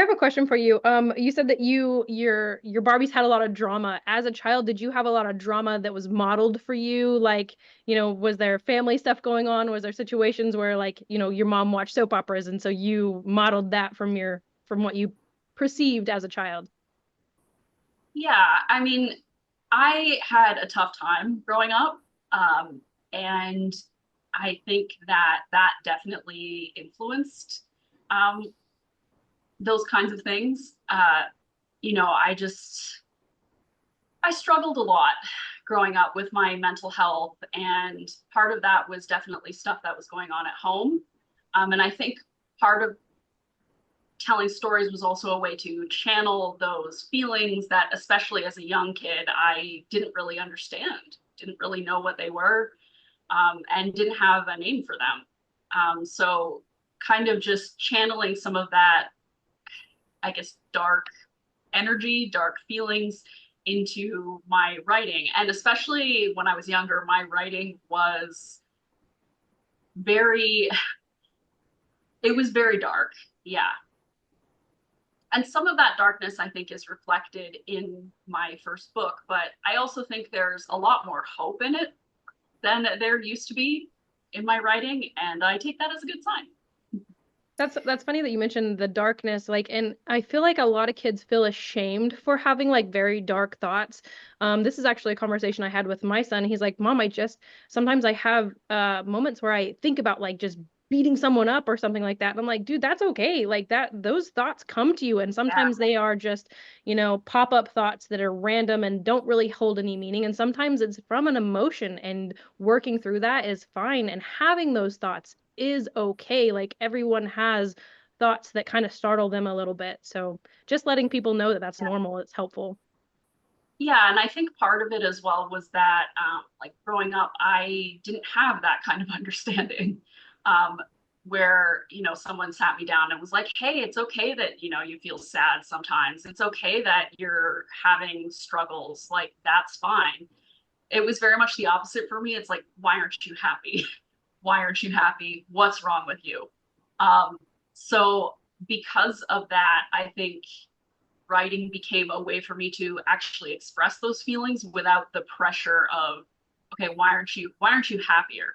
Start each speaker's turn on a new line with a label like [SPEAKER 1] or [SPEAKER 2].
[SPEAKER 1] have a question for you. You said that your Barbies had a lot of drama. As a child, did you have a lot of drama that was modeled for you? Like, was there family stuff going on? Was there situations where like, your mom watched soap operas and so you modeled that from what you perceived as a child?
[SPEAKER 2] Yeah, I mean, I had a tough time growing up. And I think that that definitely influenced um, those kinds of things. I just, I struggled a lot growing up with my mental health. And part of that was definitely stuff that was going on at home. And I think part of telling stories was also a way to channel those feelings that, especially as a young kid, I didn't really understand, didn't really know what they were, and didn't have a name for them. So, kind of just channeling some of that, I guess, dark energy, dark feelings into my writing. And especially when I was younger, my writing was very, it was very dark. Yeah. And some of that darkness I think is reflected in my first book, but I also think there's a lot more hope in it than there used to be in my writing, and I take that as a good sign.
[SPEAKER 1] That's funny that you mentioned the darkness, like, and I feel like a lot of kids feel ashamed for having like very dark thoughts. This is actually a conversation I had with my son. He's like, Mom, I just sometimes I have moments where I think about like just beating someone up or something like that. And I'm like, dude, that's okay. Like that, those thoughts come to you, and
[SPEAKER 2] Yeah,
[SPEAKER 1] sometimes they are just, pop-up thoughts that are random and don't really hold any meaning. And sometimes it's from an emotion, and working through that is fine. And having those thoughts is okay. Like everyone has thoughts that kind of startle them a little bit. So just letting people know that that's
[SPEAKER 2] yeah.
[SPEAKER 1] normal, it's helpful.
[SPEAKER 2] Yeah, and I think part of it as well was that, like growing up, I didn't have that kind of understanding, um, where someone sat me down and was like, "Hey, it's okay that you feel sad sometimes. It's okay that you're having struggles. Like that's fine." It was very much the opposite for me. It's like, "Why aren't you happy? Why aren't you happy? What's wrong with you?" Um, so because of that, I think writing became a way for me to actually express those feelings without the pressure of, okay, why aren't you happier?